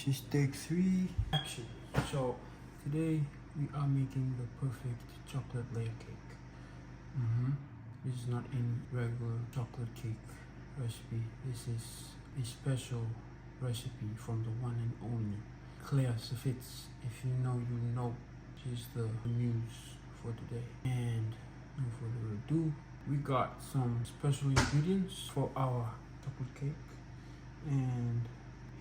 This is take 3, action. So today we are making the perfect chocolate layer cake. This is not any regular chocolate cake recipe. This is a special recipe from the one and only Claire Saffitz. If you know, you know. She's the muse for today. And no further ado, we got some special ingredients for our chocolate cake. And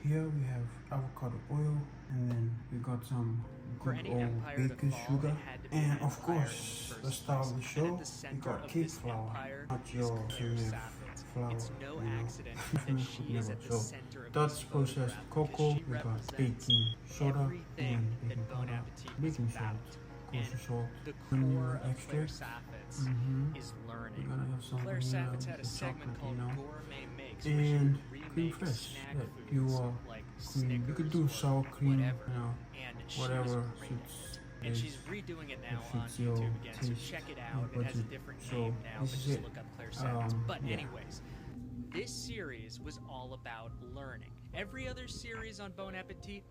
here we have avocado oil, and then we got some good old baker's sugar, and of course the star of the show, we got cake flour, not your female flour, so that's processed cocoa. We got baking soda and baking powder, baking salt, kosher salt, vanilla extract. We're gonna have some Claire vanilla Saffitz had a with segment chocolate, called Gourmet Makes, and cream fresh. You cream. You could do sour cream, whatever suits. And she's redoing it now on fits your YouTube again, so taste, check it your out. It has a budget. different So name now, but this is just it. look up Claire Saffitz. But Yeah. anyways, this series was all about learning. Every other series on Bon Appetit,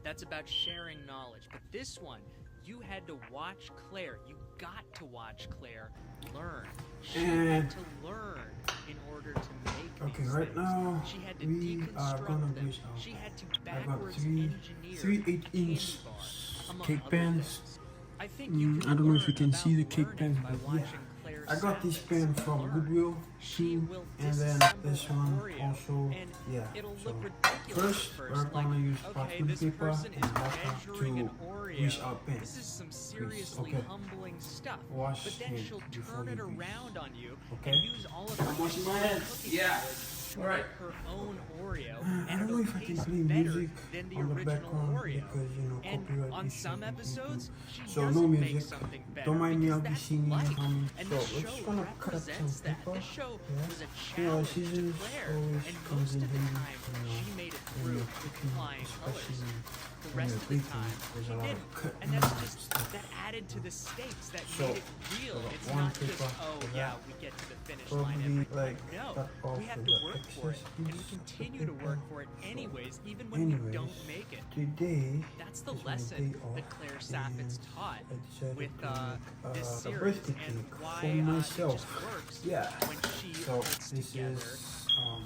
that's about sharing knowledge. But this one, you had to watch Claire. You got to watch Claire learn. She had to learn in order to make these right things. now She had to we are deconstruct gonna them. use our. She had to I got backwards three engineer 8-inch candy bar, among cake other pans. things. I think you can I don't know if you learn can see the about cake learning pans, by but yeah. watching Claire I got this Saffitz pan from learn. Goodwill She too, will and then disassemble this an one Oreo, also. and Yeah. it'll So look ridiculous first at we're first. gonna use Okay, parchment this paper person and is water measuring an to Oreo. grease our pan. This is some seriously Okay. humbling stuff. Wash But then it she'll before turn it you grease. around on you Okay. and use all of her I'm washing my hands. cooking Yeah. methods to Alright. make her own Oreo, I and don't know it'll if I can taste play better music than the on the original background Oreo. because And copyright on issues some on episodes, YouTube. she So doesn't no make music. something better Don't mind me, because I'll be that's singing. life. So And the we're show just gonna cut some represents that. paper. The show Yeah. was a You know, challenge to scissors Claire, always and comes most in of the handy, time she made it when through you're with cooking, flying colors. especially The when rest you're of the baking. time There's she a lot didn't, of cutting and that's and just stuff. that added to the stakes that So, made it real. so It's one not just paper oh for yeah, that. we get to the finish Probably line every like time. No, cut off we have the to work for it, excess and we piece of the continue to paper. work for it anyways, even when we don't Anyways, make it. today That's the is my lesson day off, that Claire Saffitz and taught I decided with to make, this a series, birthday and cake why for it myself. just works Yeah. when she So puts this together is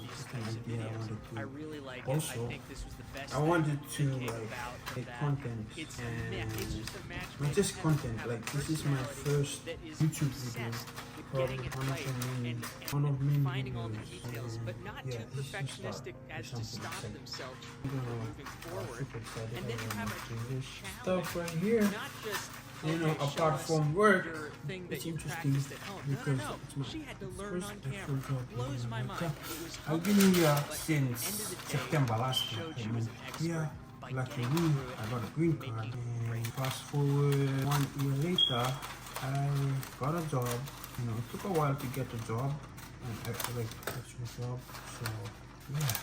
these an types of idea I videos. wanted I to. really like Also, it. I think this was the best I thing wanted that to came like about from make that. content It's and it's just a match not made just in heaven. content. Have a Like this is my personality first that is YouTube video. obsessed with Probably getting it one right of many, and one of many finding all the videos, details, and but not yeah, too this is the start perfectionistic of as to something stop exciting. themselves I'm from moving forward. super excited. And then you I have wanna a do this challenge, stuff right here. not just You know, okay, show apart us from work, your thing that it's you interesting practiced at home. because No, it's my she had to learn first on actual camera. job Blows in my mind. America. It was I've humbling, been here but at the since end of the day, September last year. showed I she was moved an expert here, by luckily getting through it I got a and green making card. it great. And fast forward 1 year later, I got a job. You know, it took a while to get a job, an actual job. So yeah,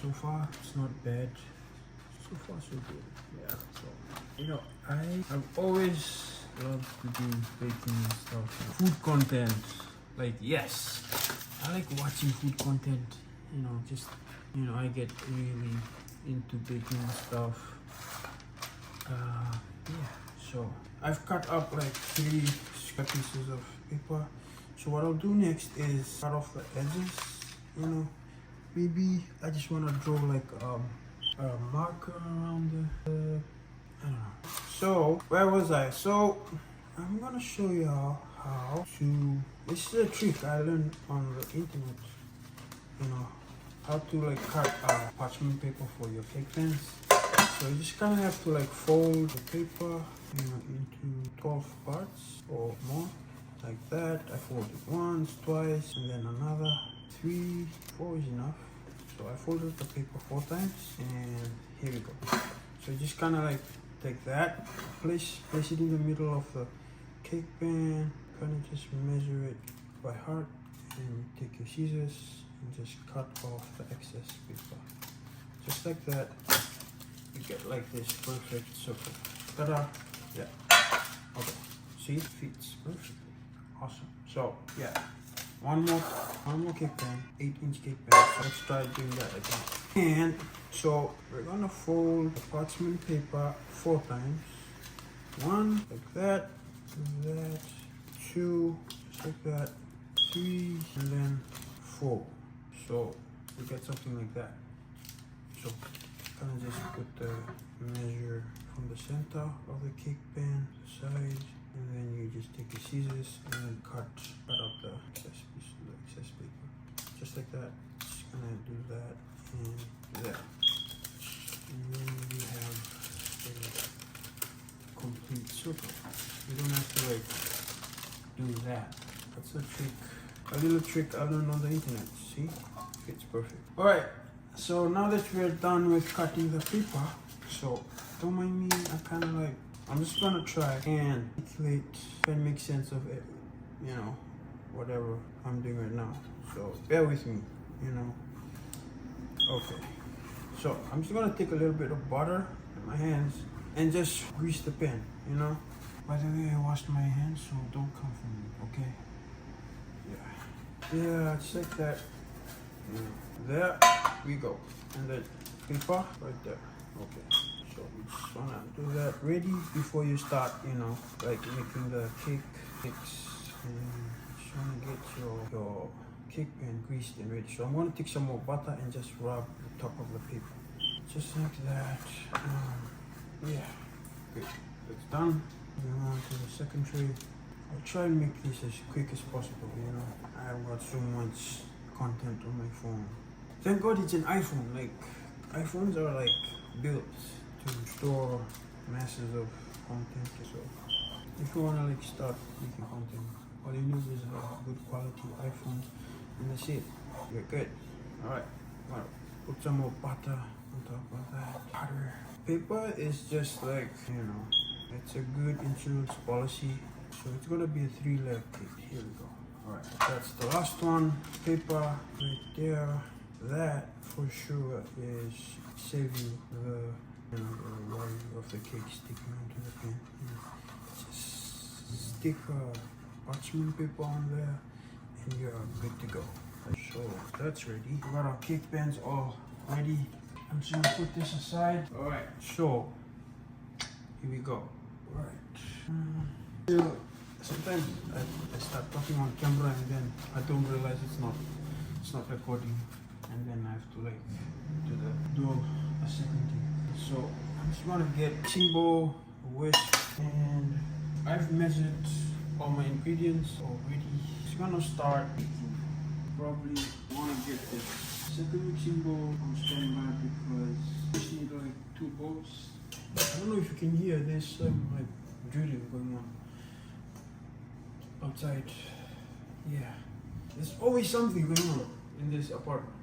so far it's not bad. So far so good. Yeah. So you know, I've always loved to do baking and stuff. Food content, like yes, I like watching food content. You know, just I get really into baking stuff. Yeah. So I've cut up like 3 square pieces of paper. So what I'll do next is cut off the edges. You know, maybe I just want to draw like a marker around the. I don't know. So where was I? So I'm gonna show you how to. This is a trick I learned on the internet. You know, how to like cut parchment paper for your cake pans. So you just kind of have to like fold the paper, into 12 parts or more, like that. I fold it once, twice, and then another 3, 4 is enough. So I folded the paper 4 times, and here we go. So just kind of like take that, place it in the middle of the cake pan, kind of just measure it by heart, and take your scissors and just cut off the excess paper, just like that. You get like this perfect circle. Ta-da! Yeah. Okay. See, it fits perfectly. Awesome. So yeah, one more cake pan, 8-inch cake pan. So let's try doing that again. And so we're gonna fold the parchment paper 4 times. 1 like that, 2 just like that, 3, and then 4. So we get something like that. So kind of just put the measure from the center of the cake pan, the sides, and then you just take the scissors and then cut up the excess piece, the excess paper, just like that. Just gonna do that and that, and then we have a complete circle. You don't have to like do that. That's a trick, a little trick I learned on the internet. See, it's perfect. All right. So now that we're done with cutting the paper, so don't mind me, I'm just gonna try and calculate and make sense of it, you know, whatever I'm doing right now. So bear with me, you know. Okay, so I'm just gonna take a little bit of butter in my hands and just grease the pan, you know. By the way, I washed my hands, so don't come for me, okay? Yeah, just like that. There we go, and then paper right there. Okay, so we just wanna do that ready before you start, you know, like making the cake mix. And just wanna get your cake pan greased and ready. So I'm gonna take some more butter and just rub the top of the paper, just like that. Yeah, good. It's done. Moving on to the second tray. I'll try and make this as quick as possible. You know, I've got so much content on my phone. Thank God it's an iPhone. Like, iPhones are like built to store masses of content. So if you wanna like start making content, all you need is a good quality iPhone, and that's it. You're good. Alright, well, put some more butter on top of that. Butter. Paper is just like, you know, it's a good insurance policy. So it's gonna be a 3-layer cake. Here we go. Alright, that's the last one. Paper right there. That for sure is saving the wire of the cake sticking onto the pan. Just stick parchment paper on there and you're good to go. So that's ready. We got our cake pans all ready. I'm just gonna put this aside. Alright, so here we go. Alright. Sometimes I start talking on camera and then I don't realize it's not recording, and then I have to like do a second thing. So I'm just gonna get Timbo, a whisk, and I've measured all my ingredients already. Just gonna start. Probably wanna get this second mixing bowl on standby because I just need like 2 bowls. I don't know if you can hear this like drilling going on outside. Yeah, there's always something going on in this apartment.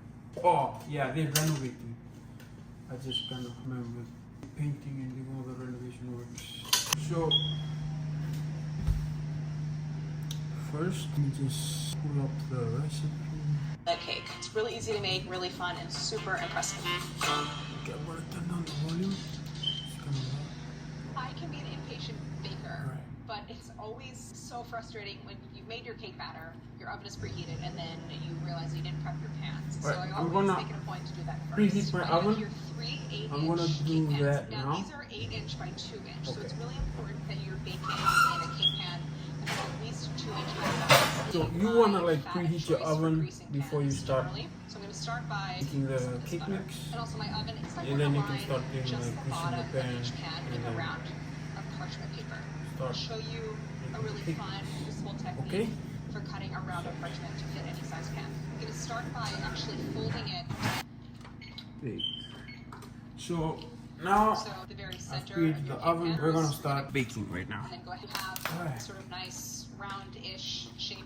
Oh yeah, they're renovating. I just kind of remember painting and doing all the renovation works. So first we just pull up the recipe. That cake. It's really easy to make, really fun, and super impressive. Okay, I'm gonna turn down the volume. It's kind of loud. I can be an impatient baker, Right. but it's always so frustrating when you made your cake batter, your oven is preheated, and then you realize you didn't prep your pans. So Right, I I'm always gonna make it a point to do that first. preheat my oven. Your 3 8-inch I'm gonna do cake pans. that now. now. These are 8-inch by 2-inch, so Okay. it's really important that you're baking in a cake pan that has at least 2-inch diameter. So you wanna like preheat your oven before you start So I'm going to start by making the some of this cake butter. mix. And also my oven is like And on then a you can line start doing just like the greasing bottom the pan of each pan and with a then round of parchment paper. start I'll show you a really cake. fun, useful technique Okay. for cutting a round of parchment to fit any size pan. I'm going to start by actually folding it. Big. So now So the very I've center preheated of your the cake oven. pan We're gonna is start baking right now. and then go ahead and have Alright. sort of nice round-ish shape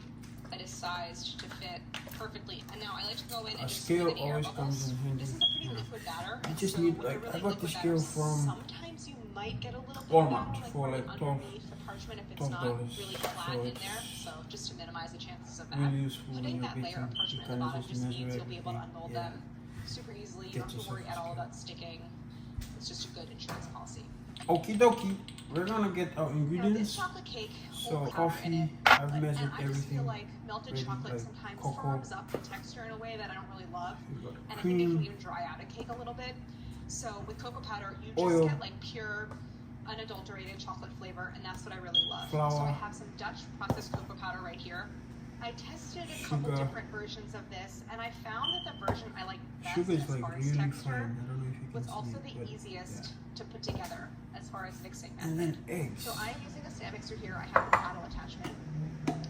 that is sized to fit perfectly. And now I like to go in A and just scale smooth any air always bubbles. comes in handy. This is a pretty liquid batter. You just so need, when like, you're I really got the liquid scale batter, from sometimes you might get a little bit Walmart of batter, for right like 12 underneath the parchment if it's $12, not really flat so in it's there. So just to minimize the chances of that. really useful when Putting you're that layer baking. of You parchment at the kind of bottom just just means measure you'll be able to everything. unmold Yeah. them super easily. You Get don't have to yourself worry a at all scale. about sticking. It's just a good insurance policy. Okie dokie. we're gonna get our Now, this ingredients. chocolate cake So will powder in it, coffee, I've and measured I just feel everything. like melted ready, chocolate like sometimes cocoa. firms up the texture in a way that I don't really love, You got and I think it can cream, even dry out a cake a little bit. So with cocoa powder, you just Oil. get like pure, unadulterated chocolate flavor, and that's what I really love. So Flour. I have some Dutch processed cocoa powder right here. I tested a couple Sugar. different versions of this, and I found that the version I like best sugar is as like far as really texture fine. I don't know if you can was see also it, the but easiest to put together as far as mixing method. And then eggs. So I'm using a stand mixer here. I have a paddle attachment.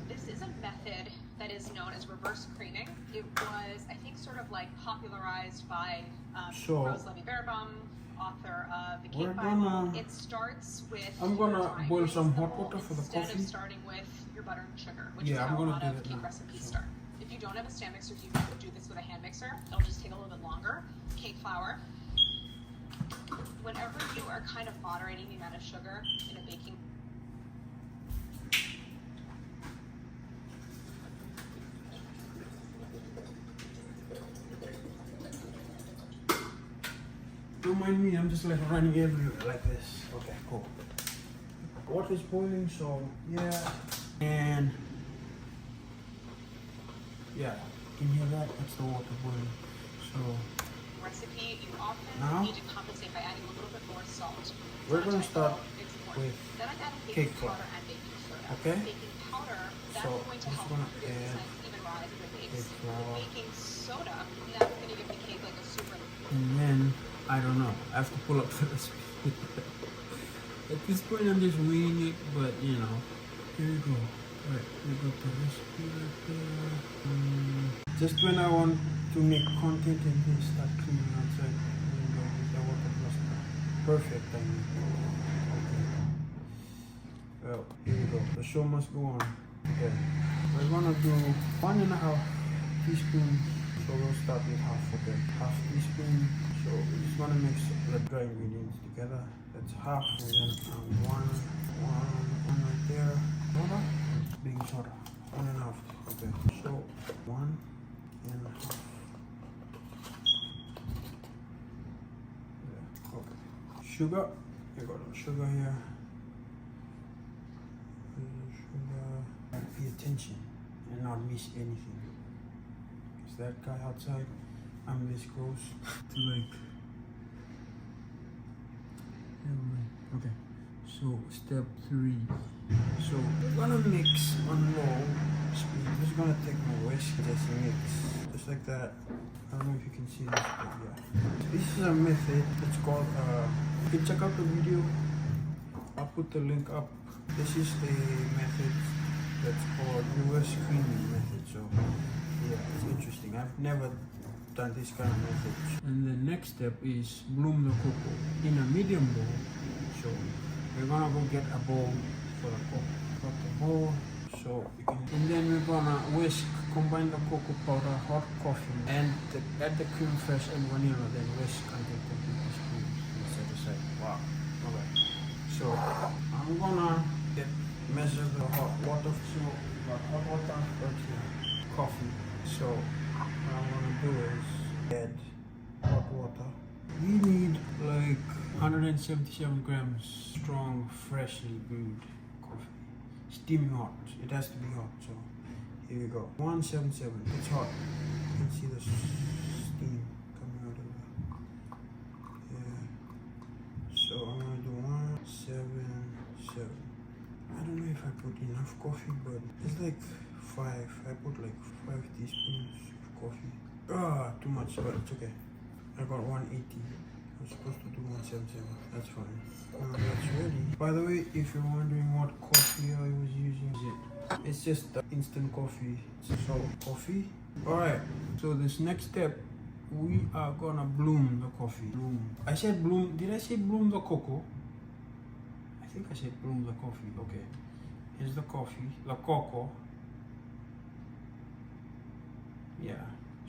This is a method that is known as reverse creaming. It was, I think, sort of like popularized by So, Rose Levy-Bearbaum, author of The we're Cake Bible. gonna- It starts with I'm gonna your time boil some hot reasonable water for the instead coffee. of starting with your butter and sugar, which Yeah, is I'm how a gonna lot do of that cake now, recipes so. start. If you don't have a stand mixer, you can do this with a hand mixer. It'll just take a little bit longer. Cake flour. Whenever you are kind of moderating the amount of sugar in a baking Don't mind me, I'm just like running everywhere like this. Okay, cool. Water is boiling, so yeah. And yeah, can you hear that? That's the water boiling. So recipe, you often Now, need to compensate by adding a little bit more salt. we're Not gonna typo, start it's important. with Then I'm adding cake baking flour. powder and baking soda. Okay. Baking powder, that's So, going to I'm just help gonna produce add nice even rise as it bakes. cake flour. Baking soda, that's going to give the cake like a super. and then I don't know. I have to pull up the recipe. At this point, I'm just winging it, but you know, here we go. Right, we got the recipe right there. Just when I want to make content and then start cleaning outside, there we go with the water plus. Perfect timing. Okay. Well, here we go. The show must go on. Okay. We're gonna do 1.5 teaspoons. So we'll start with half. Okay. Half teaspoon. So we're just gonna mix the dry ingredients together. That's half, and then one right there. Soda, baking soda, 1.5. Okay, so 1.5. Yeah, okay. Sugar, you got the sugar here. Sugar. Pay attention and not miss anything. Is that guy outside? I'm this close to like. Okay, so step 3. So we're gonna mix on low speed. I'm just gonna take my whisk, just mix, just like that. I don't know if you can see this, but yeah. This is a method. It's called. You can check out the video. I'll put the link up. This is the method that's called reverse creaming method. So yeah, it's interesting. I've never done this kind of method. And the next step is bloom the cocoa in a medium bowl. So we're gonna go get a bowl for the cocoa. Got the bowl, so you can, and then we're gonna whisk, combine the cocoa powder, hot coffee, and add the cream fresh and vanilla. Then whisk until completely smooth. And set aside. Wow. Okay. So I'm gonna measure the hot water. So we got hot water right here. Coffee. So what I'm gonna do is add hot water. We need like 177 grams strong, freshly brewed coffee. Steaming hot. It has to be hot. So here we go. 177. It's hot. You can see the steam coming out of it. Yeah. So I'm gonna do 177. I don't know if I put enough coffee, but it's like 5. I put like 5 teaspoons of coffee. Too much, but it's okay. I got 180. I'm supposed to do 177. That's fine. That's ready. By the way, if you're wondering what coffee I was using, it's just instant coffee. So coffee. Alright. So this next step, we are gonna bloom the coffee. Bloom. I said bloom. Did I say bloom the cocoa? I think I said bloom the coffee. Okay. Here's the coffee. The cocoa. Yeah.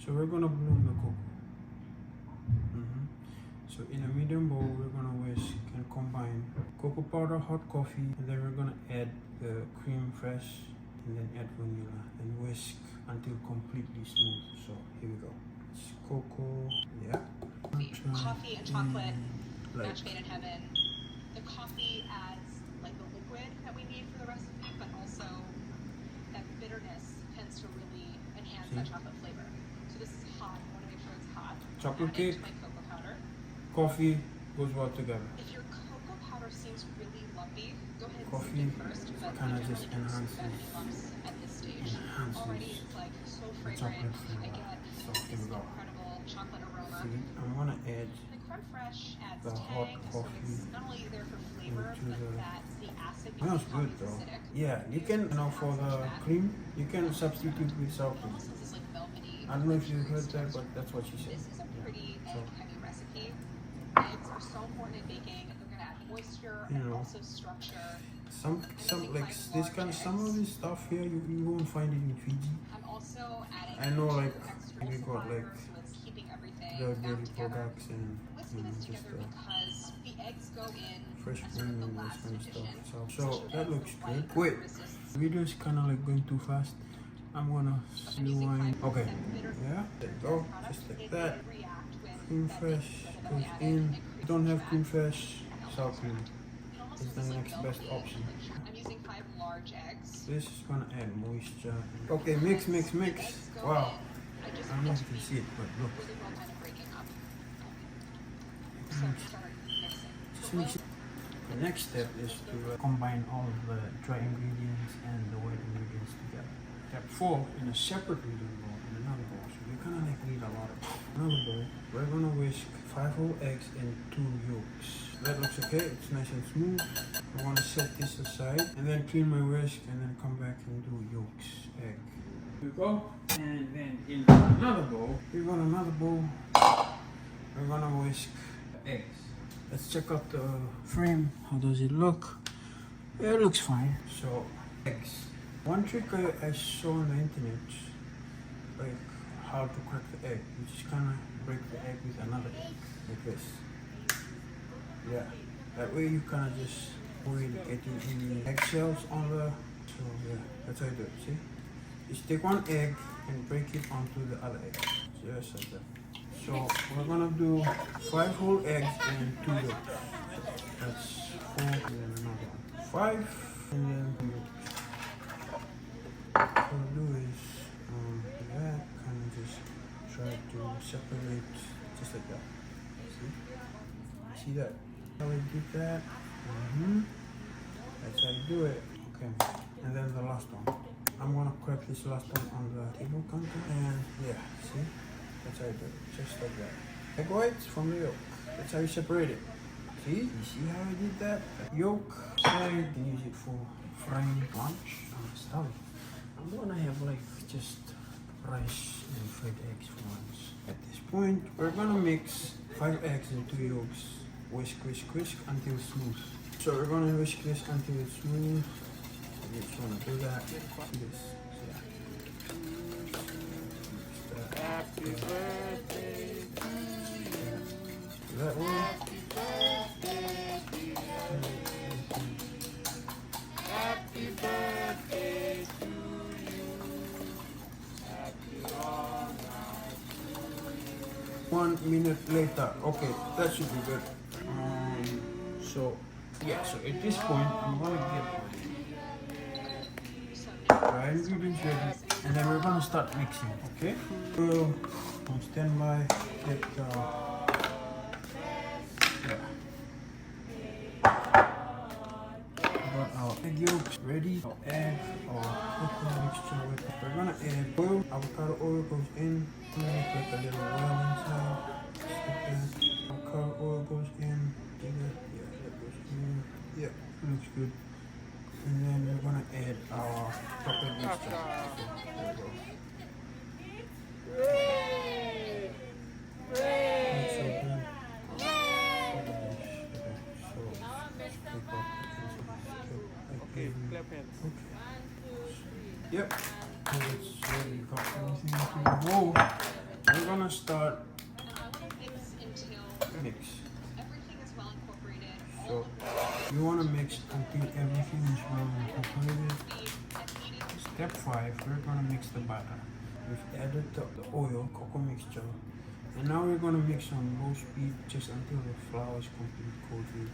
So we're gonna bloom the cocoa. So in a medium bowl, we're gonna whisk and combine cocoa powder, hot coffee, and then we're gonna add the cream fresh, and then add vanilla, and whisk until completely smooth. So here we go. It's cocoa, yeah. Coffee and chocolate, like match made in heaven. The coffee adds we need for the recipe, but also that bitterness tends to really enhance that chocolate flavor. So this is hot. I want to make sure it's hot. Chocolate Add it cake, to my cocoa powder. coffee goes well together. If your cocoa powder seems really lumpy, go ahead and Coffee sift it first. But kinda you just generally don't enhances- scoop any lumps at this stage. enhances Already it's like so the fragrant. chocolate flavor. I get So here this we go. incredible chocolate aroma. See, I'm gonna add The creme fraiche adds the hot tang, so coffee it's not only there for flavor, into but the- that the acid smells because good coffee's though. acidic. Yeah, you can, for the cream, you can substitute with sour It cream. almost has this like velvety. I don't know if you texture heard that, to it. but that's what she said. This is a pretty So- egg-heavy recipe. Eggs are so important in baking. They're gonna add moisture You and know, also structure. Some like this kind of, some of this stuff here you won't find it in Fiji. I'm also adding I know, like, extra we got, like, emulsifier, so it's keeping everything The back dairy together. products and Whisking this just together because the eggs go in fresh as sort cream of the and this last kind of addition. stuff. So that looks White good. Wait, resists. the video is kind of like going too fast. I'm gonna rewind. Okay, yeah, there you go, just like that. Cream fresh goes in. If you don't have cream fresh, sour cream is the next best option. I'm using 5 large eggs. This is gonna add moisture. Okay, mix, mix, mix. Wow, I don't know if you can see it, but look. Really well kind of breaking up. So start mixing. Just mix it. The next step is to combine all of the dry ingredients and the wet ingredients together. Step 4, in a separate kneading bowl, in another bowl. So you're gonna like need a lot of another bowl. We're gonna whisk 5 whole eggs and 2 yolks. That looks okay, it's nice and smooth. I wanna set this aside and then clean my whisk and then come back and do yolks, egg. Here we go. And then in another bowl, we're gonna whisk the eggs. Let's check out the frame. How does it look? Yeah, it looks fine. So, eggs. One trick I saw on the internet, like how to crack the egg. You just kind of break the egg with another egg, like this. Yeah, that way you kind of just avoid getting any eggshells on the. So yeah, that's how you do it. See, just take one egg and break it onto the other egg. Just like that. So we're gonna do 5 whole eggs and 2 yolks. That's 4 and then another one. 5 and then 2 yolks. What we'll do is that kind of just try to separate just like that. See that? How we did that? That's how you do it. Okay. And then the last one. I'm gonna crack this last one on the table counter and yeah, see? That's how you do it. Just like that. Egg whites from the yolk. That's how you separate it. See? You see how I did that? Yolk side, you can use it for frying lunch. Stuff. I'm gonna have like just rice and fried eggs for lunch. At this point, we're gonna mix 5 eggs and 2 yolks. Whisk, whisk, whisk until smooth. So we're gonna whisk this until it's smooth. You just wanna do that. Do this. So, yeah. Mix that. Happy birthday to you. Do that one. Happy birthday, dear. Happy birthday to you. Happy long life to you. 1 minute later. Okay, that should be good. So yeah, so at this point I'm gonna get dry ingredients ready and then we're gonna start mixing, okay? So on standby, get got our egg yolks ready, our egg, our cocoa mixture with it. We're gonna add oil, avocado oil goes in, put a little oil inside, just like that. Avocado oil goes in, yeah, that goes in, yeah, looks good. And then we're gonna add our chocolate mixture. So, there we go. That's so good. Okay, clap hands. Yep. So it's ready. Got everything into the bowl. We're gonna start Mix until mix. everything is well incorporated. All So of you wanna mix until everything is well incorporated. the speed and heating. Step 5, we're gonna mix the batter. We've added the oil, cocoa mixture. And now we're gonna mix on low speed just until the flour is completely coated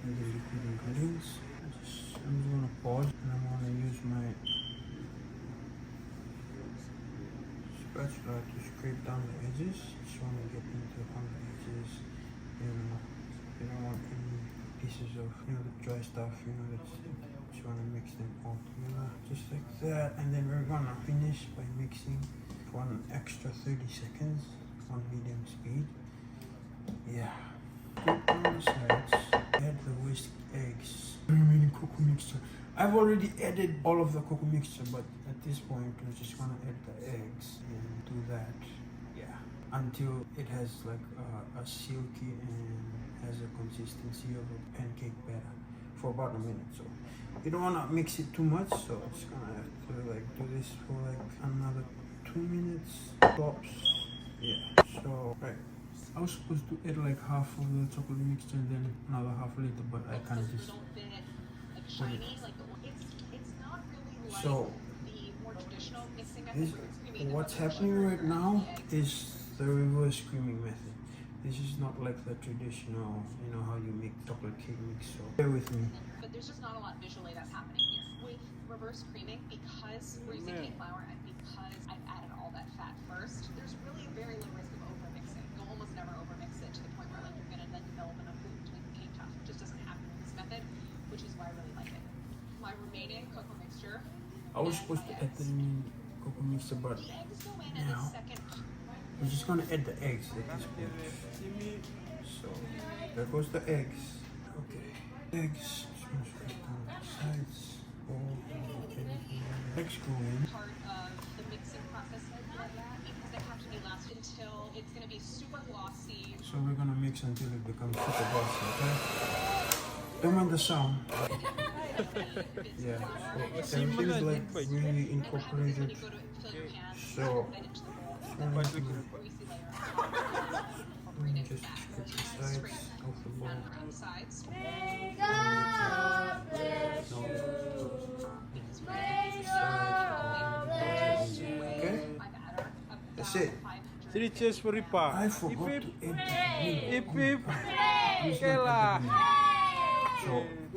in the liquid ingredients. I'm just gonna pause and I'm gonna use my spatula to scrape down the edges. Just wanna get into on the edges. You don't want any pieces of the dry stuff. Just wanna mix them all together, just like that. And then we're gonna finish by mixing for an extra 30 seconds on medium speed. Yeah. Scrape on the sides. Add the whisk eggs. Remaining cocoa mixture. I've already added all of the cocoa mixture, but at this point we're just gonna add the eggs and do that. Yeah. Until it has like a silky and has a consistency of a pancake batter for about a minute. So you don't wanna mix it too much. So it's gonna have to like do this for like another 2 minutes tops. Yeah. So right. I was supposed to add like half of the chocolate mixture and then another half later, but I kind of just shiny, like it's not really like so the more traditional mixing method. what's happening right now is the reverse creaming method. This is not like the traditional, how you make chocolate cake mix. So bear with me. But there's just not a lot visually that's happening here. With reverse creaming, because we're using cake flour and because I've added all that fat first, there's really very low risk of over mixing. You'll almost never over mix it to the point where like you're gonna then develop enough gluten to make the cake tough. It just doesn't happen with this method, which is why I really like it. My remaining cocoa mixture. I was supposed to add the cocoa mixture, but The eggs go in at a now second. we're just gonna add the eggs at this point. So there goes the eggs. Okay, eggs. Just gonna scrape down the sides. Eggs go in. Part of the mixing process like that because they have to be last until it's going to be super glossy. So we're gonna mix until it becomes super glossy. Okay. Don't mind the sound. Yeah. So everything is like really incorporated. So just scrape the sides of the bowl. Okay, that's it. 3 cheers for Ripa. I forgot to add the vanilla. If, if. Please Okay don't lah. add the vanilla. So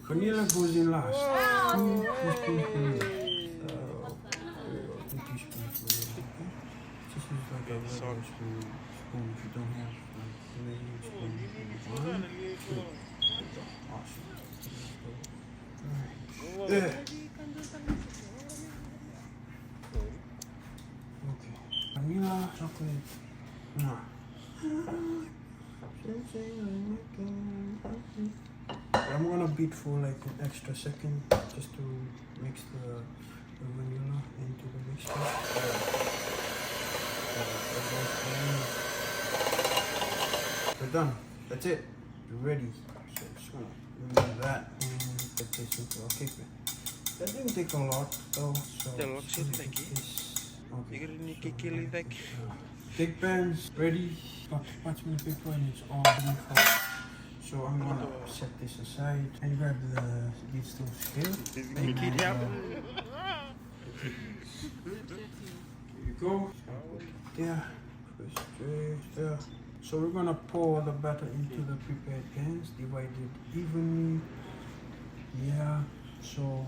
vanilla goes in last. 2 teaspoons vanilla. 2 teaspoons vanilla. Okay. Just use like a regular spoon if you don't have like vanilla spoon. 1, 2. Awesome. Alright. There. Okay. Vanilla chocolate. I'm gonna beat for like an extra second just to mix the vanilla into the mixture. We're done. That's it. We're ready. So just gonna remove that and put this into our cake pan. That didn't take a lot though. So okay. Cake pan's ready. Got parchment paper and it's all ready for. So I'm gonna set this aside and grab the digital scale. And, here you go. There. There. So we're gonna pour the batter into the prepared pans, divided evenly. Yeah. So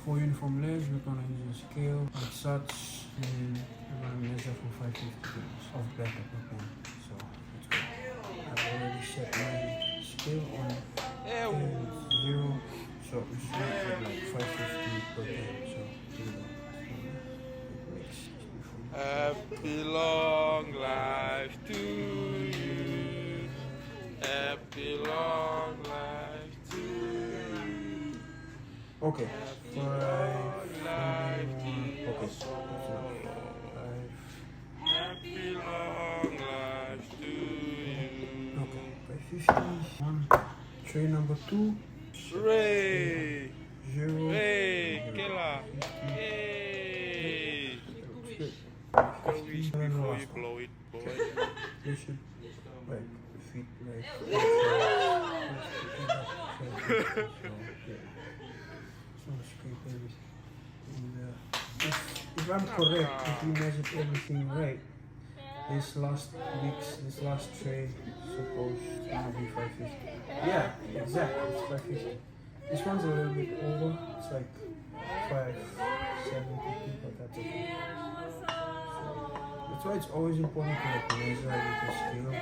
for uniform layers, we're gonna use a scale like such, and we're gonna measure for 550 grams of batter per pan. So let's go. I've already set my scale on 0, so it should be like 550 per pan. So here we go. Happy long life to you. Happy long life to you. Okay. 5, 4, okay. Happy long life to you. Okay. 550. 1. Tray number 2. Hooray! 0. Hey, Kela! Yay! Go wish before you blow it, boy. You should like feet like. So scrape everything. And if I'm correct, if we measured everything right, this last tray is supposed to be 550. Yeah, exactly. It's 550. This one's a little bit over. It's like 570, but that's okay. That's why it's always important to like measure with the scale,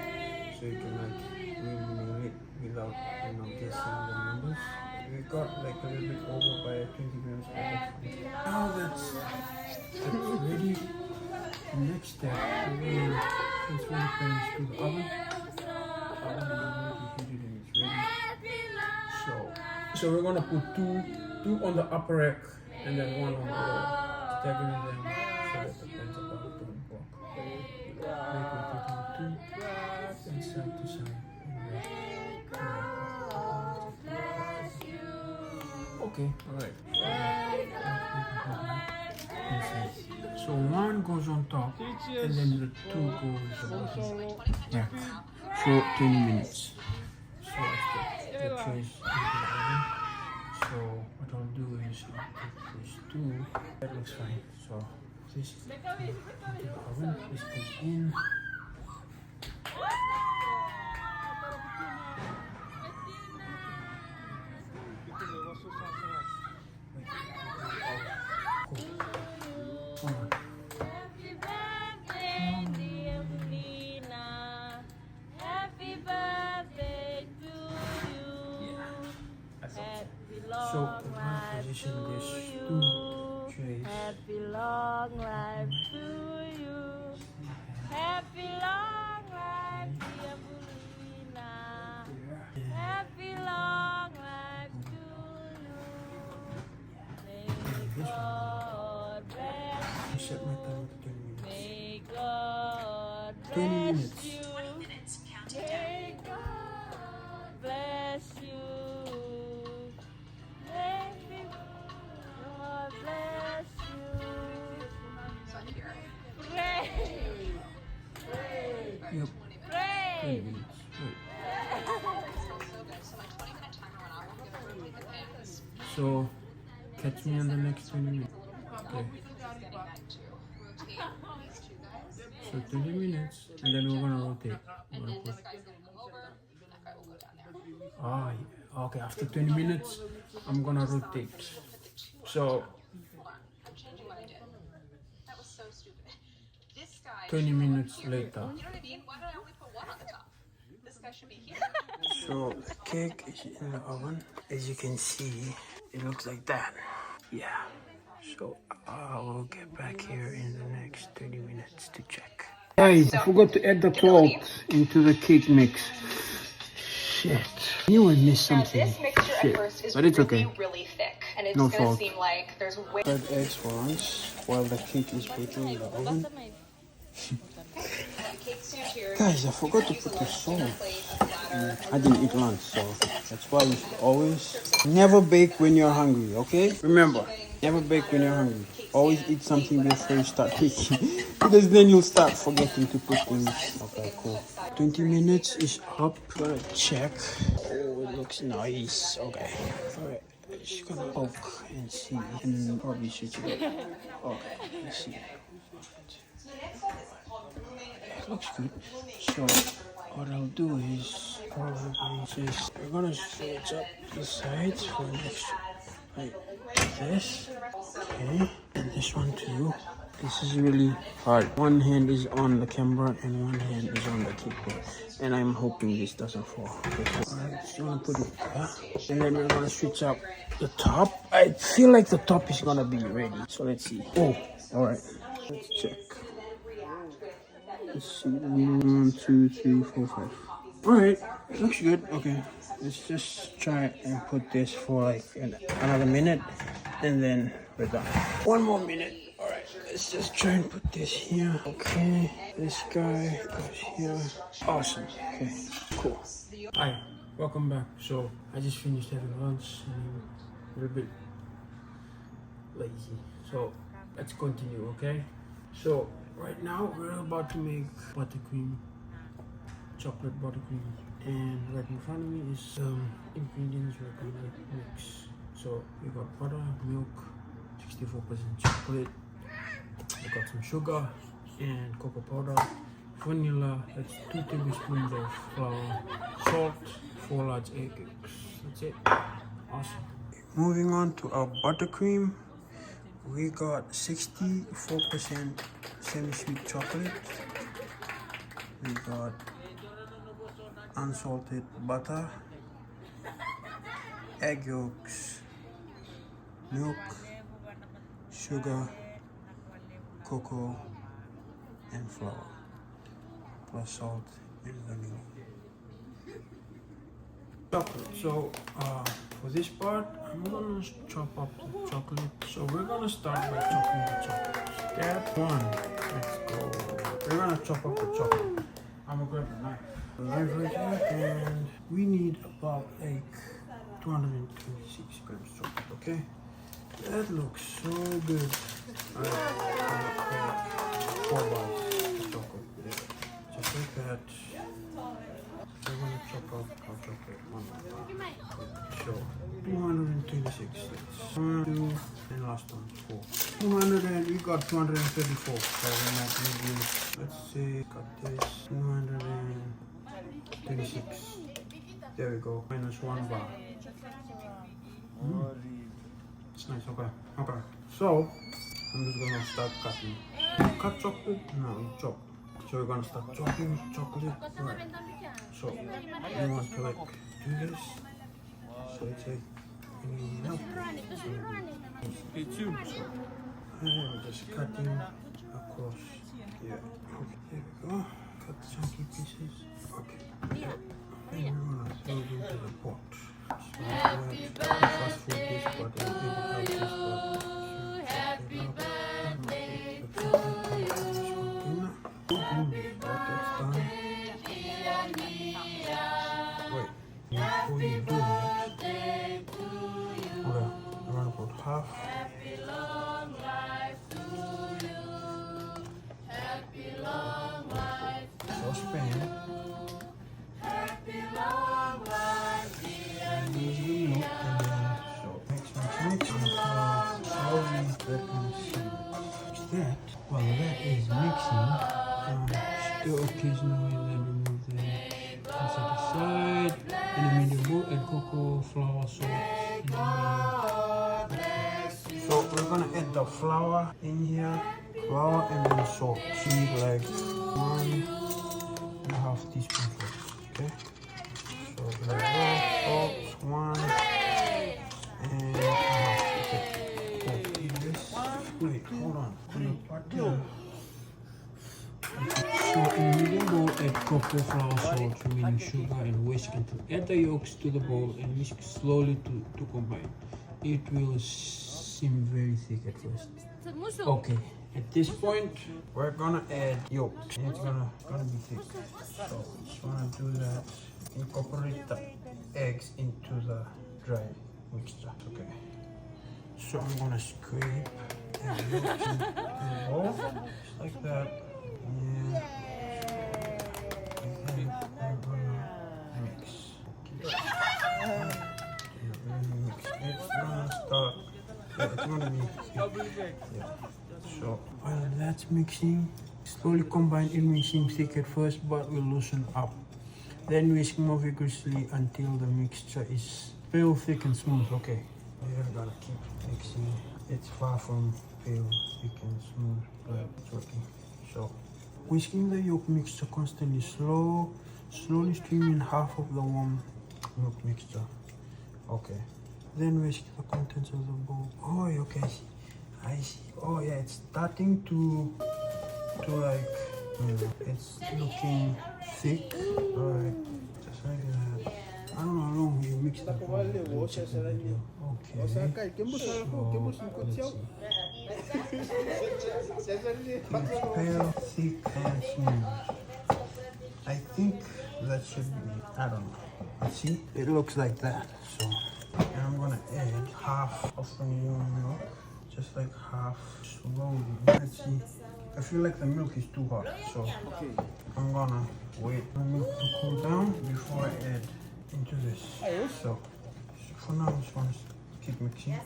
so you can like really nail it without guessing the numbers. We got like a little bit over by 20 grams per head. Now that's ready. The next step, we're gonna transfer the pans to the oven. It's ready. So we're gonna put two on the upper rack and then one on the lower, staggering them so that the pans above don't block. Like we're putting two and side to side. Okay, alright. So one goes on top and then the two goes on back for 20 minutes. So after the trays into the oven. So what I'll do is I'll put these two. That looks fine. So this into the oven. This goes in. So we're gonna position these two trays. Happy long life to you. Happy long life, dear Bulina. Happy long life to you. May God bless I set my timer to 20 minutes. May God 20 bless minutes. you. 20 minutes. Counting down. May God bless you. May God bless you. So I'm here. Pray. Yep. 20 Pray. minutes. Right. Smells so good. So my 20-minute timer went off. I'm gonna rotate the pans. So catch me in the next 20 minutes. Okay. Getting that to rotate these two guys. So 20 minutes and then we're gonna rotate. And then this guy's gonna come over. That guy will go down there. Ah, yeah. Okay. After 20 minutes, I'm gonna rotate. So Hold on. I'm changing what I did. That was so stupid. This guy 20 minutes here. later. You know what I mean? Why did I only put one on the top? This guy should be here. So the cake is in the oven. As you can see, it looks like that. Yeah. So I will get back here in the next 30 minutes to check. Guys, I forgot to add the salt into the cake mix. Shit. I knew I missed something. This mixture Shit. at first is But it's okay. really thick, and it's No gonna fault. seem like there's way. Fried eggs for lunch while the cake is baking in the oven. Guys, I forgot to put the salt. I didn't eat lunch, so that's why you should always never bake when you're hungry, okay? Remember, never bake when you're hungry. Always eat something before you start baking, because then you'll start forgetting to put things. Okay, cool. 20 minutes is up. Gotta check. Oh, it looks nice. Okay. Alright. Just gonna poke and see, and probably switch it up. Okay, let's see. It looks good. So what I'll do is probably just we're gonna switch up the sides for next, like this. Okay, and this one too. This is really hard. One hand is on the camera and one hand is on the keyboard. And I'm hoping this doesn't fall. Okay, cool. Alright, just gonna put it there. And then we're gonna switch up the top. I feel like the top is gonna be ready. So let's see. Oh, alright. Let's check. Let's see. 1, 2, 3, 4, 5. Alright, looks good. Okay. Let's just try and put this for like another minute. And then we're done. One more minute. Alright, let's just try and put this here. Okay, this guy goes here. Awesome. Okay, cool. Hi, welcome back. So I just finished having lunch and I'm a little bit lazy. So let's continue, okay? So right now we're about to make buttercream, chocolate buttercream. And right in front of me is some ingredients we're gonna mix. So we got butter, milk, 64% chocolate. I got some sugar and cocoa powder, vanilla, that's 2 tablespoons of flour, salt, 4 large egg yolks. That's it. Awesome. Moving on to our buttercream. We got 64% semi-sweet chocolate. We got unsalted butter, egg yolks, milk, sugar, cocoa, and flour, plus salt and vanilla. Chocolate. So for this part, I'm gonna chop up the chocolate. So we're gonna start by chopping the chocolate. Step 1. Let's go. We're gonna chop up the chocolate. I'm gonna grab the knife. The knife right here, and we need about like 226 grams chocolate. Okay. That looks so good. Alright, 4 bites of chocolate. Yeah. Just like that. We're gonna chop up our chocolate one by one. So 226. 1, 2, and last one 4. 200 and we got 234. So we're not really. Let's say cut this 226. There we go. Minus 1 bar. It's nice. Okay. Okay. So I'm just gonna start cutting. Cut chocolate? No, chop. So we're gonna start chopping chocolate. Right. So you want to like do this? So it's like help. So, I'm just cutting across. Yeah. Okay. There we go. Cut chunky pieces. Okay. And we're gonna throw it into the pot. So fast food this part and baby help this part. Wait, before you do that, okay, I'm gonna put half. Saucepan. And use the milk and then so mix until slowly let me see. That while that is mixing, still occasionally let me move the outside side. In the medium bowl, add cocoa, flour, salt. So we're gonna add the flour in here, flour and then salt. You need like 1.5 teaspoonfuls. Okay. So there we go. Salt 1 and 1/2. Okay. Cool. This. Wait, hold on. So in the medium bowl, add cocoa, flour, salt, remaining sugar, and whisk until add the yolks to the bowl and whisk slowly to combine. It will seem very thick at first. Okay, at this point, we're gonna add yolks. It's gonna be thick. So just wanna do that. Incorporate the eggs into the dry mixture. Okay. So I'm gonna scrape and yolks in the bowl, just like that. Yeah. And then we're gonna mix. It's gonna start. Yeah, it's gonna be. Yeah. So while that's mixing, slowly combine. It may seem thick at first, but will loosen up. Then whisk more vigorously until the mixture is pale, thick, and smooth. Okay. We're gonna keep mixing. It's far from pale, thick, and smooth, but it's working. So. Whisking the yolk mixture constantly, slowly stream in half of the warm milk mixture. Okay. Then whisk the contents of the bowl. Oh, okay. I see. Oh, yeah. It's starting to like, it's looking thick. Alright. Just like that. I don't know how long you mix that. Okay. So, let's see. It's pale, thick, and smooth. I think that should be, I don't know. Let's see. It looks like that. So, and I'm gonna add half of the warm milk, just like half slowly. Let's see. I feel like the milk is too hot, so I'm gonna wait for the milk to cool down before I add into this. So for now, I just want to keep mixing. Yeah.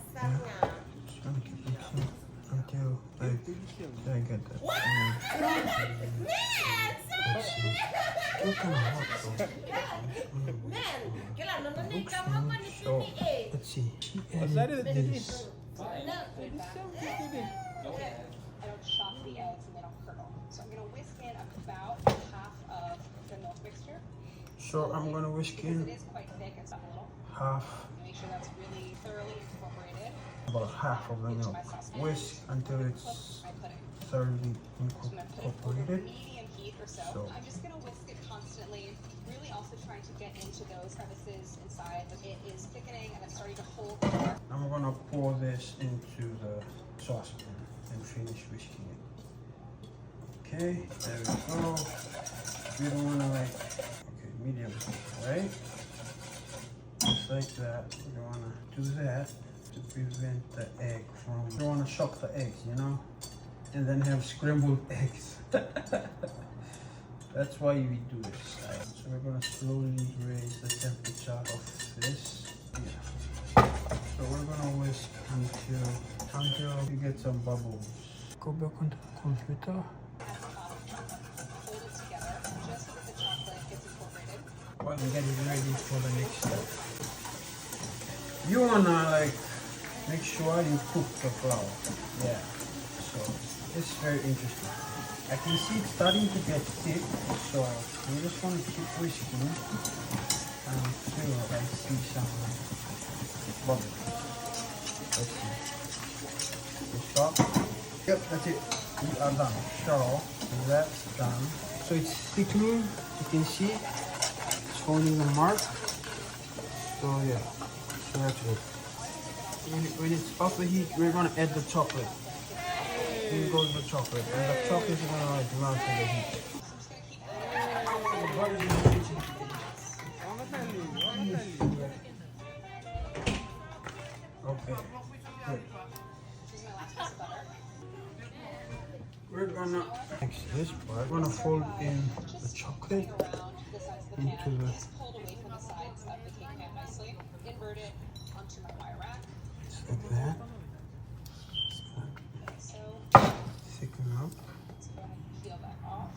Just gonna keep mixing until I get that. Let's see. Still kind of hot though. Looks smooth. So Let's see. She added this. I don't shock the eggs and they don't curdle. So I'm gonna whisk in about half of the milk mixture. So I'm gonna whisk Because it in is quite thick and stuff a little. half, Make sure that's really thoroughly incorporated about half of the into milk. my sauce. Whisk until it's My pudding. thoroughly So I'm gonna put it over incorporated. medium heat or so. So- I'm just gonna whisk it constantly, really also trying to get into those crevices inside. It is thickening and it's starting to hold more. I'm gonna pour this into the saucepan and finish whisking it. Okay, there we go. You don't wanna like, okay, medium heat, right? Just like that. You don't wanna do that to prevent the egg from, you don't wanna shock the eggs, you know? And then have scrambled eggs. That's why we do this. Right? So we're gonna slowly raise the temperature of this. Yeah. So we're gonna whisk until you get some bubbles. Go back onto the computer. Hold it together just so that the chocolate gets incorporated. While we get it ready for the next step. You wanna like make sure you cook the flour. Yeah. So it's very interesting. I can see it's starting to get thick, so we just want to keep whisking until I see some bubbles. Let's see. We stop. Yep, that's it. We are done. So that's done. So it's thickening. You can see it's holding the mark. So yeah, so that's good. When it's off the heat, we're gonna add the chocolate. Here goes the chocolate, and the chocolate is gonna like melt in the heat. Okay, good. We're gonna mix this part. We're gonna fold in the chocolate into the. Pulled away from the sides of the cake pan nicely. Invert it onto my wire rack. Just like that. So Thicken up. let's go ahead and peel that off.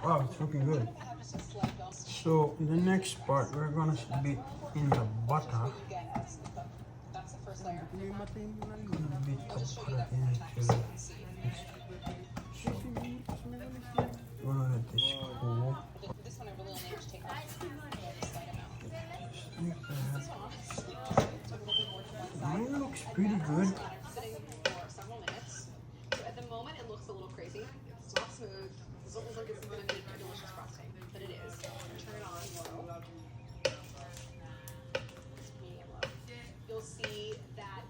Wow, it's looking good. I have just a slight bump. So the next part, we're gonna beat in the butter. You get as the cook. That's the first layer. Gonna beat the Just show you butter that one more time into so the. you can see. We're gonna let this cool. This one I really only have to take off a slight amount. Just like that. This one honestly took a little bit more to one side. Mine looks pretty good. I'm sitting for several minutes. So at the moment it looks a little crazy. It's not smooth. It doesn't look like it's going to make a delicious frosting, but it is. Turn it on low. Medium low. You'll see that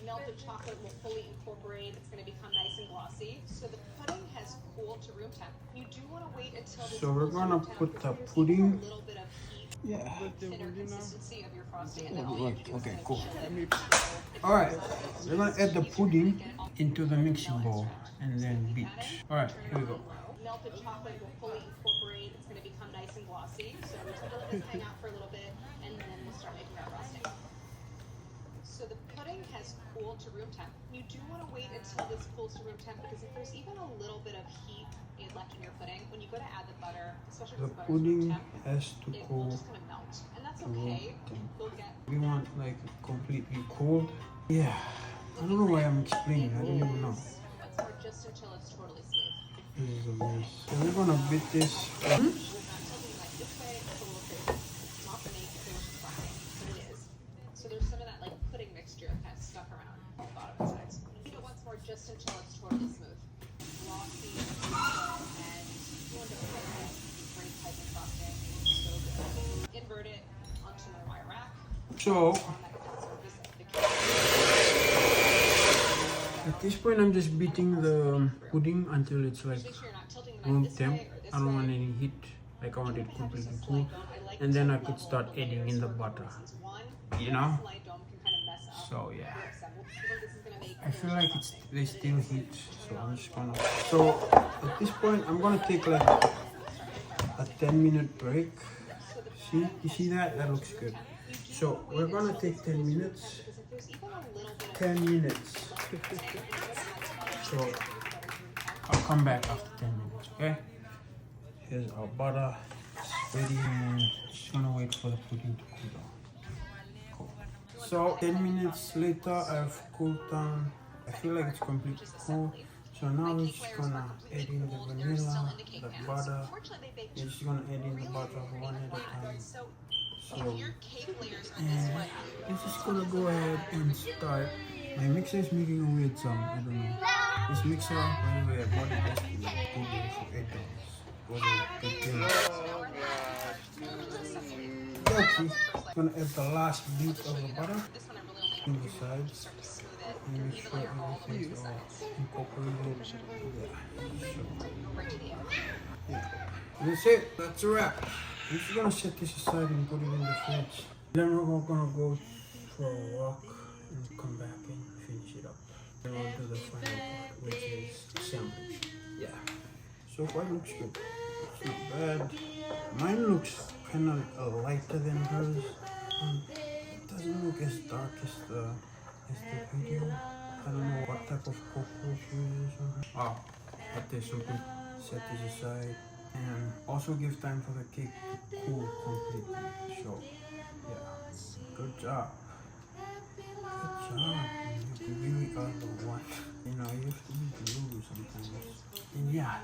melted chocolate will fully incorporate. It's going to become nice and glossy. So the pudding has cooled to room temp. You do want to wait until this So we're cools to gonna room temp put because the there's pudding. a little bit of heat, Yeah. thinner consistency of your frosting, and then all you have to do is Okay, kind of cool. chill it. All right, we're gonna add the pudding into the mixing bowl and then beat. All right, here we go. Melted chocolate will fully incorporate. It's going to become nice and glossy. So we're just going to let this hang out for a little bit, and then we'll start making our frosting. So the pudding has cooled to room temp. You do want to wait until this cools to room temp because if there's even a little bit of heat left in your pudding, when you go to add the butter, especially The if the butter's room pudding temp, has to it will cool just kind of melt, and that's to room okay. temp. You'll get. We want like completely cooled. Yeah, I don't know why I'm explaining. I don't even know. Let's start just until it's totally smooth. This is a mess. So we're gonna beat this. We're not tilting like this way. It's a little crazy. It's not gonna make delicious frosting, but it is. So there's some of that like pudding mixture kind of stuck around the bottom and sides. Leave it once more just until it's totally smooth. Glossy, and you want to put this great type of frosting. So good. Invert it onto my wire rack. So On that surface of the cake. at this point, I'm just beating the pudding until it's like Make sure you're not tilting the room knife this temp. way or this I don't want way. any heat. Like I want it Have just completely a cool. slight bone. I like And then to I could level start the adding layers in the for a couple butter. reasons. One, You know? slight dome can kind of mess up So yeah. your assembled. I think this is gonna make I feel like it's frosting, they but it still is. heat, so I'm just gonna. So at this point, I'm gonna take like a 10-minute break. See, you see that? That looks good. So we're gonna take 10 minutes. Because if there's even a little bit of 10 minutes. So I'll come back after 10 minutes. Okay? Here's our butter. It's ready, and just gonna wait for the pudding to cool down. So 10 minutes later, I've cooled down. I feel like it's completely cool. So now we're just gonna add in the vanilla, the butter. We're just gonna add in the butter one at a time. So, and we're just gonna go ahead and start. My mixer is making a weird sound, I don't know. This mixer, by the way, I bought it yesterday for $8. Was a good deal. Okay, I'm gonna add the last bit of the butter in the sides and make sure everything's all incorporated. Yeah. That's it. That's a wrap. I'm just gonna set this aside and put it in the fridge. Then we're gonna go for a walk and come back and finish it up. Then we'll do the final part, which is assembly. Yeah. So far it looks good. It's not bad. Mine looks kind of lighter than hers. It doesn't look as dark as the video. I don't know what type of cocoa she uses on her. Oh, but there's something. Set this aside and also give time for the cake to cool completely. So, yeah, good job. Good job. You really are the one. You know, you have to be the guru sometimes. And yeah.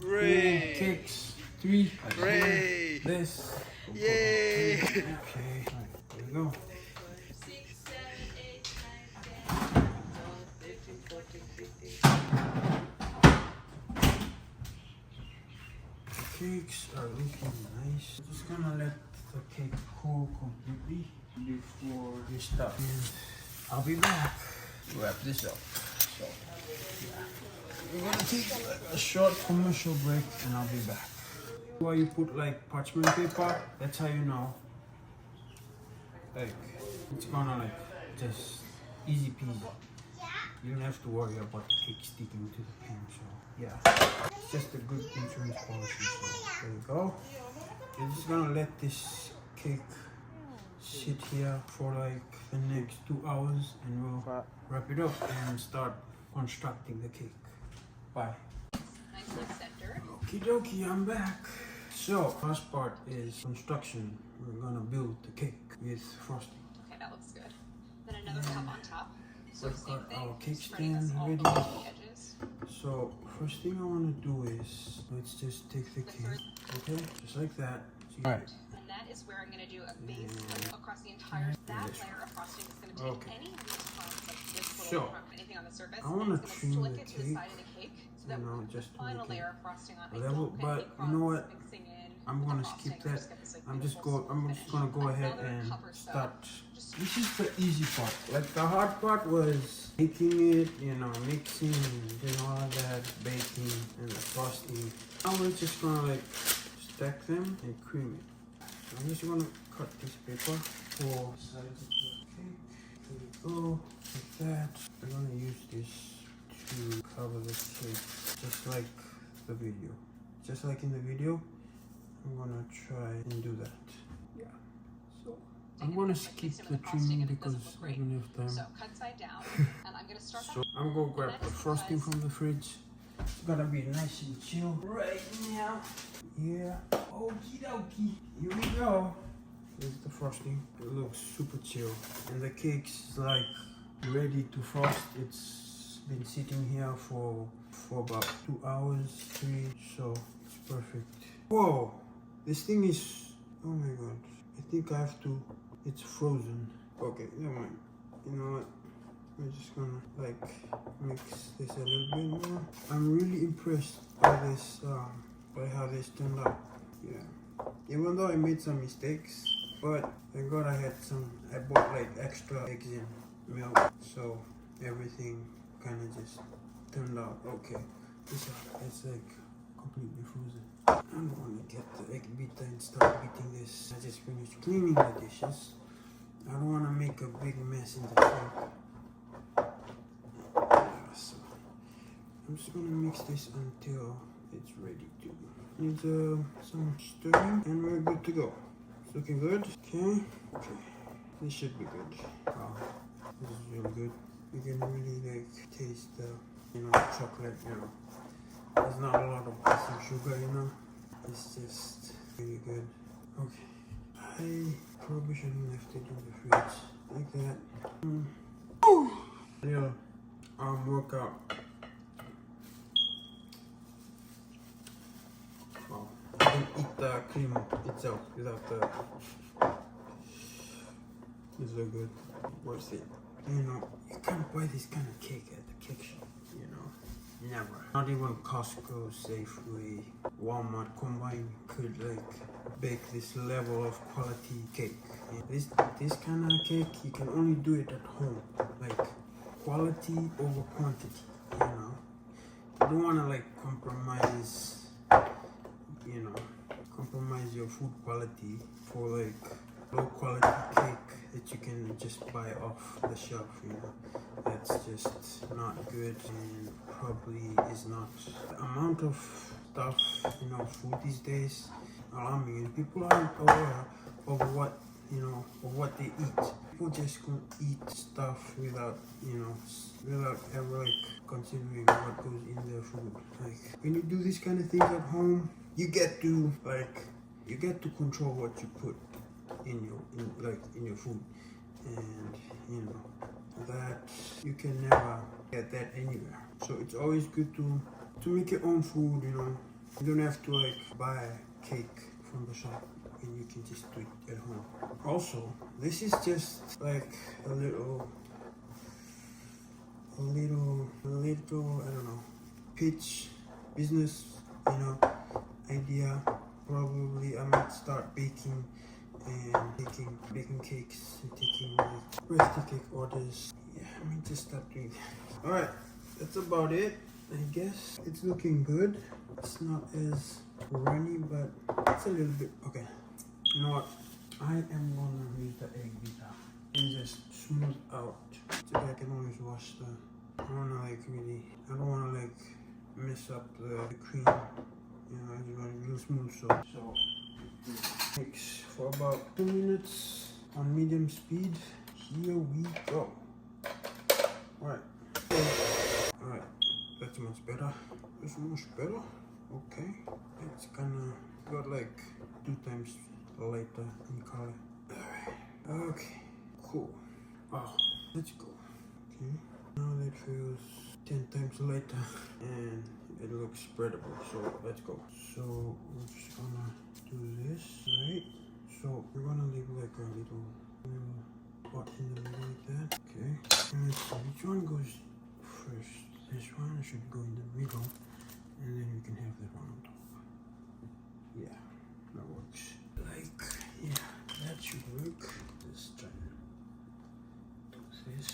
Hooray! Cakes. 3. Hooray! This. Yay! Okay. Right, there you go. Cakes are looking nice. I'm just gonna let the cake cool completely before we start. And I'll be back to wrap this up. So, yeah. We're gonna take a short commercial break and I'll be back. While you put like parchment paper, that's how you know. Like, it's gonna like just easy peasy. You don't have to worry about the cake sticking to the pan, so yeah. It's just a good insurance policy, so there you go. You're just gonna let this cake sit here for like the next 2 hours and we'll wrap it up and start constructing the cake. Bye. Nicely centered. Okie dokie, I'm back. So, first part is construction. We're gonna build the cake with frosting. Okay, that looks good. Then another cup on top. So We've same got thing. our cake spreading stand this all ready. over the edges. So first thing I want to do is let's just take the cake, okay, just like that. Alright. And that is where I'm going to do a base layer across the entire. That layer of frosting is going to take Okay. any of these crumbs, like this So, little crumb, anything on the surface, I wanna and it's trim going to the flick it to the cake, side of the cake so that you know, with just the to final make it layer of frosting on, I level, don't get but any you know crumbs what? mixing in I'm with gonna the skip frosting. I that. just get this, like, I'm just beautiful gonna go ahead Another and cup or so. start. Just This is the easy part. Like the hard part was making it, you know, mixing and doing all of that, baking and the frosting. Now we're just gonna like stack them and cream it. So I'm just gonna cut this paper for sides of the cake. There we go, like that. I'm gonna use this to cover the cake, just like the video. Just like in the video, I'm gonna try and do that. Yeah. So I'm gonna skip the trimming because I don't have time. So cut side down, and I'm going to start So I'm gonna grab the frosting from the fridge. It's gonna be nice and chill right now. Yeah. Okie dokie. Here we go. Here's the frosting. It looks super chill. And the cake's like ready to frost. It's been sitting here for about 2 hours, 3. So it's perfect. Whoa! This thing is, oh my god. I think I have to, it's frozen. Okay, never mind. You know what? I'm just gonna like mix this a little bit more. I'm really impressed by this, by how this turned out. Yeah. Even though I made some mistakes, but thank God I bought like extra eggs and milk, so everything kind of just turned out okay. It's like completely frozen. I'm gonna get the egg beater and start beating this. I just finished cleaning the dishes. I don't want to make a big mess in the sink. Yeah, so I'm just gonna mix this until it's ready to. Needs some stirring and we're good to go. It's looking good. Okay. This should be good. Wow, this is really good. You can really like taste the, you know, chocolate, you know. There's not a lot of icing sugar, you know. It's just really good. Okay. I probably should have left it in the fridge like that. Yeah, workout. Wow, I can eat the cream itself without the. It's so good, worth it. You know, you can't buy this kind of cake at the cake shop. You know, never. Not even Costco, Safeway, Walmart combined could like bake this level of quality cake. And this kind of cake, you can only do it at home. Like quality over quantity. You know, you don't want to like compromise. You know, compromise your food quality for like low quality cake that you can just buy off the shelf. You know, that's just not good and probably is not the amount of stuff, you know, food these days alarming, and people aren't aware of what, you know, of what they eat. People just go eat stuff without, you know, without ever like considering what goes in their food. Like when you do these kind of things at home, you get to control what you put in your food, and you know that you can never get that anywhere. So it's always good to make your own food. You know, you don't have to like buy cake from the shop, and you can just do it at home. Also, this is just like a little I don't know, pitch, business, you know, idea. Probably I might start baking and baking cakes and taking like birthday cake orders. Yeah, I might just start doing that. Alright, that's about it. I guess it's looking good. It's not as runny, but it's a little bit okay. You know what? I am gonna use the egg beater and just smooth out. So I can always wash the. I don't wanna like mess up the cream. You know, I just want it real smooth. So mix for about 2 minutes on medium speed. Here we go. Alright. Alright. That's much better. That's much better. Okay. It's kinda got like 2 times lighter in color. Alright. Okay. Cool. Wow. Let's go. Okay. Now that feels 10 times lighter and it looks spreadable. So let's go. So we're just gonna do this, right? So we're gonna leave like a little pot in the middle like that. Okay. And let's see which one goes first. This one should go in the middle, and then we can have that one on top. Yeah, that works. Like, yeah, that should work. Just try to do this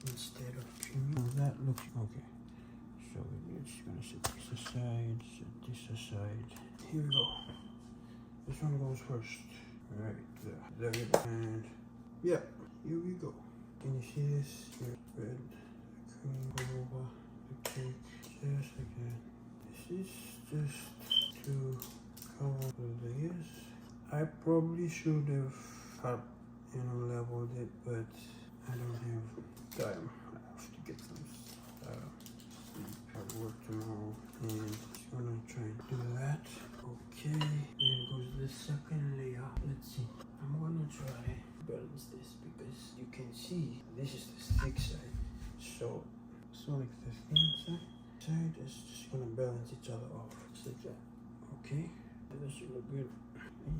instead of cream. Oh, that looks okay. So we're just gonna set this aside, set this aside. Here we go. This one goes first. Right there. There we go. And yeah, here we go. Can you see this? Here, spread the cream over the cake, just like that. This is just to cover the layers. I probably should have leveled it, but I don't have time. I have to get some at work tomorrow, and just gonna try and do that. Okay, there goes the second layer. Let's see. I'm gonna try balance this because you can see this is the thick side. So like the thin side is just gonna balance each other off. Just like that. Okay, that should look good.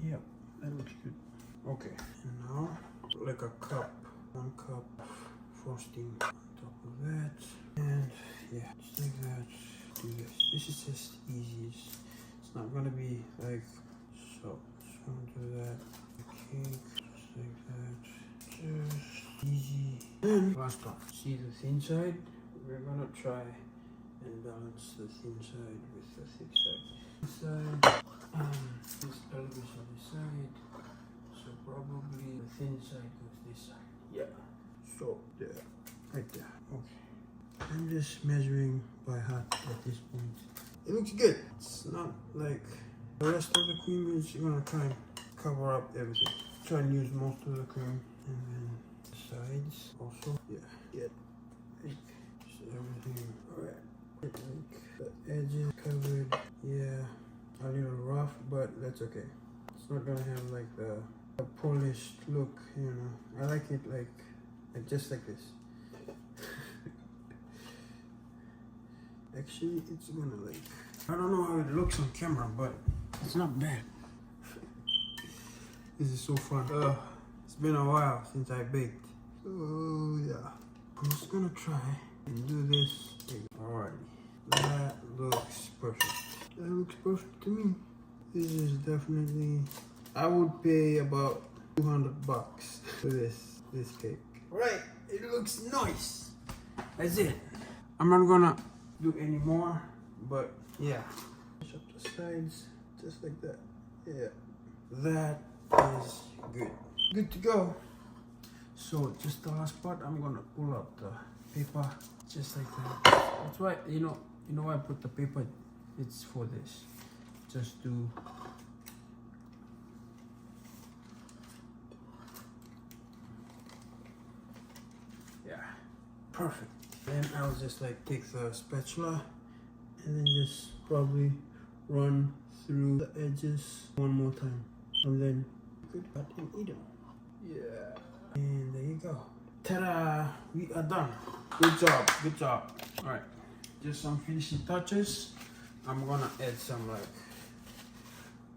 Yep, that looks good. Okay, and now like a cup, 1 cup frosting on top of that, and yeah, just like that. Do this. This is just easy. It's not gonna be like so. Just gonna do that. Okay, just like that. Just easy. And last one. See the thin side? We're gonna try and balance the thin side with the thick side. This side, this elbows on this side. So probably the thin side goes this side. Yeah. So there, right there. Okay. I'm just measuring by heart at this point. It looks good. It's not like the rest of the cream is gonna try and cover up everything. Try and use most of the cream, and then the sides also. Yeah, get like just everything. Alright. Get like the edges covered. Yeah, a little rough, but that's okay. It's not gonna have like the polished look, you know. I like it like just like this. Actually, it's gonna like, I don't know how it looks on camera, but it's not bad. This is so fun. It's been a while since I baked. Oh yeah. I'm just gonna try and do this thing. Alrighty. That looks perfect. That looks perfect to me. This is definitely, I would pay about $200 for this cake. Right, it looks nice. That's it. I'm not gonna do any more, but yeah. Push up the sides, just like that. Yeah, that is good. Good to go. So just the last part, I'm gonna pull out the paper, just like that. That's why, you know why I put the paper? It's for this. Just to perfect. Then I'll just like take the spatula and then just probably run through the edges one more time, and then good cut and eat them. Yeah, and there you go. Ta-da! We are done. Good job, good job. All right, just some finishing touches. I'm gonna add some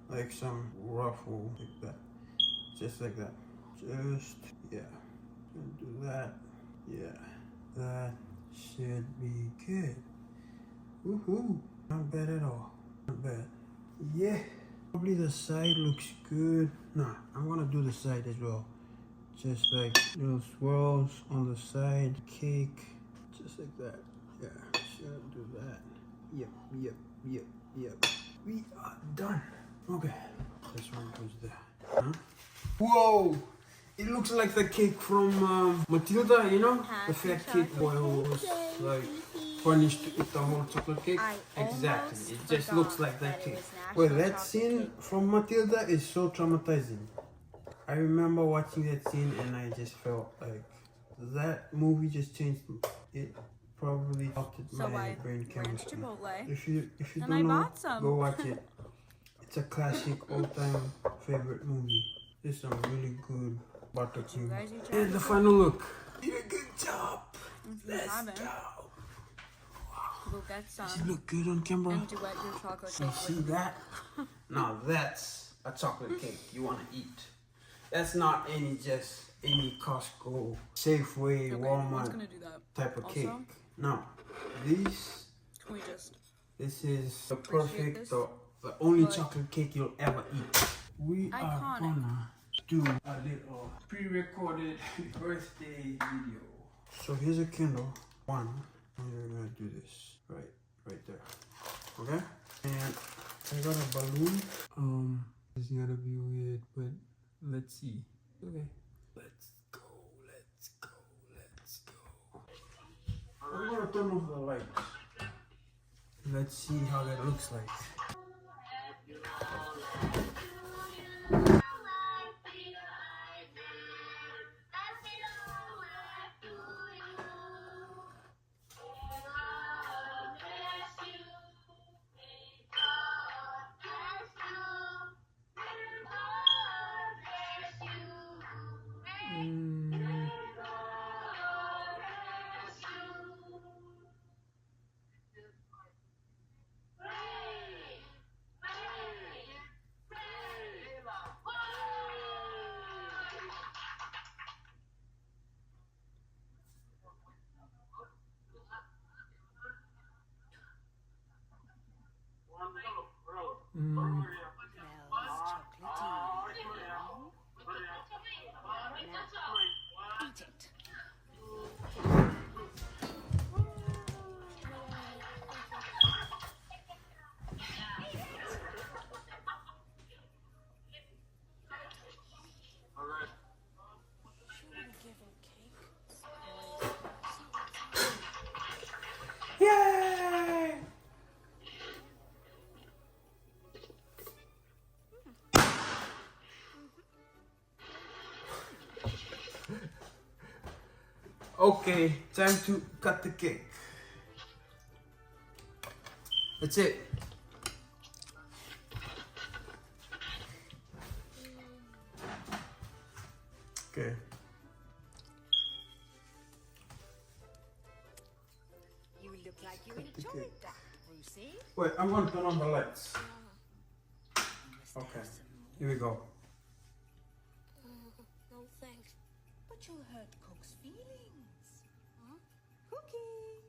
like some ruffle like that, just like that. Just yeah, and do that. Yeah, that should be good. Woohoo! Not bad at all. Not bad. Yeah. Probably the side looks good. Nah, I'm gonna do the side as well. Just like little swirls on the side. Cake. Just like that. Yeah, should do that. Yep. We are done. Okay. This one goes there. Huh? Whoa! It looks like the cake from Matilda, you know? The fat kid boy who was like punished to eat the whole chocolate cake. Exactly. It just looks like that cake. Well, that scene from Matilda is so traumatizing. I remember watching that scene and I just felt like that movie just changed me. It probably altered my brain chemistry. If you don't know, go watch it. It's a classic all-time favorite movie. There's some really good barbecue. And the final look. You did a good job. Let's go. Go get some. Does it look good on camera? And duet your chocolate So cake see with that? Now that's a chocolate cake you want to eat. That's not any Costco, Safeway, Walmart type of cake. No, this is the perfect, the only chocolate cake you'll ever eat. We are gonna do a little pre-recorded birthday video. So here's a candle, one, and we're gonna do this right there. Okay? And I got a balloon. It's gonna be weird, but let's see. Okay. Let's go. I'm gonna turn off the lights. Let's see how that looks like. Yay! Okay, time to cut the cake. That's it. Okay. You look like you enjoyed that, Brucey. Wait, I'm gonna turn on the lights. Okay, here we go. No thanks. But you'll hurt Cook's feelings. Huh? Cookie!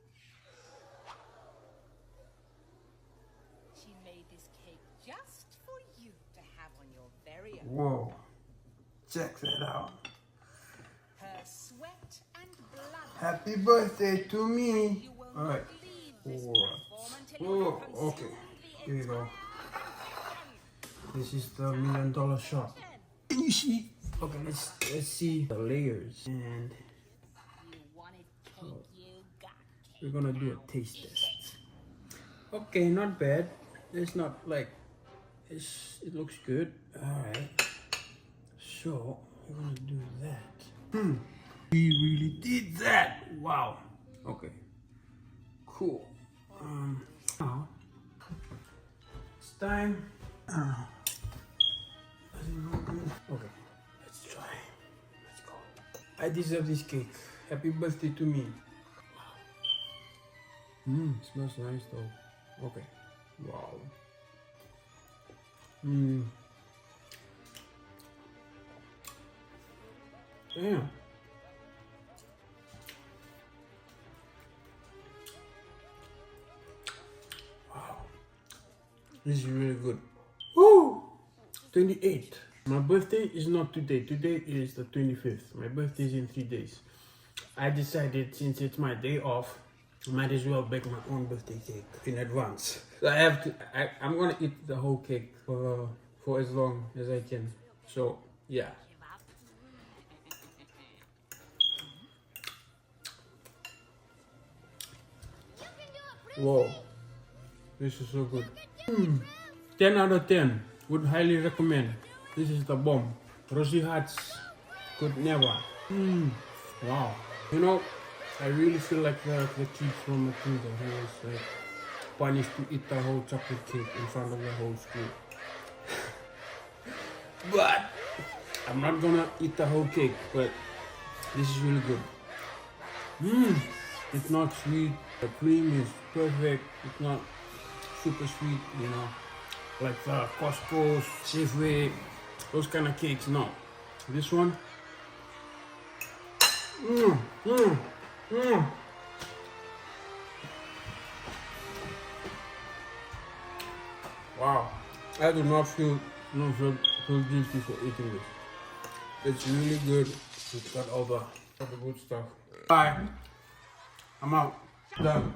She made this cake just for you to have on your very own. Whoa, check that out. Her sweat and blood. Happy birthday to me. You will All right. not leave this Whoa. platform until you Whoa, have consumed okay. the Here we go. entire This is the $1 million shot. Can you see? Okay, let's see the layers, and You wanted cake, you got cake. we're gonna do a taste test. Okay, not bad. It's not like it looks good. All right. So we're gonna do that. We really did that. Wow. Okay. Cool. Now it's time. Okay, let's try. Let's go. I deserve this cake. Happy birthday to me. Smells nice though. Okay. Wow. Damn. Wow. This is really good. Woo! 28. My birthday is not today. Today is the 25th. My birthday is in 3 days. I decided since it's my day off, I might as well bake my own birthday cake in advance. So I'm gonna eat the whole cake for as long as I can. So yeah. Whoa, this is so good. 10 out of 10. Would highly recommend. This is the bomb. Rosy Hearts could never. Wow. You know, I really feel like the kid from Matilda who was like punished to eat the whole chocolate cake in front of the whole school. But I'm not gonna eat the whole cake, but this is really good. It's not sweet. The cream is perfect. It's not super sweet, you know, like the Costco, Safeway, those kind of cakes. No, this one. Wow, I do not feel guilty for eating this. It's really good. It's got all the good stuff. Bye. I'm out. Done.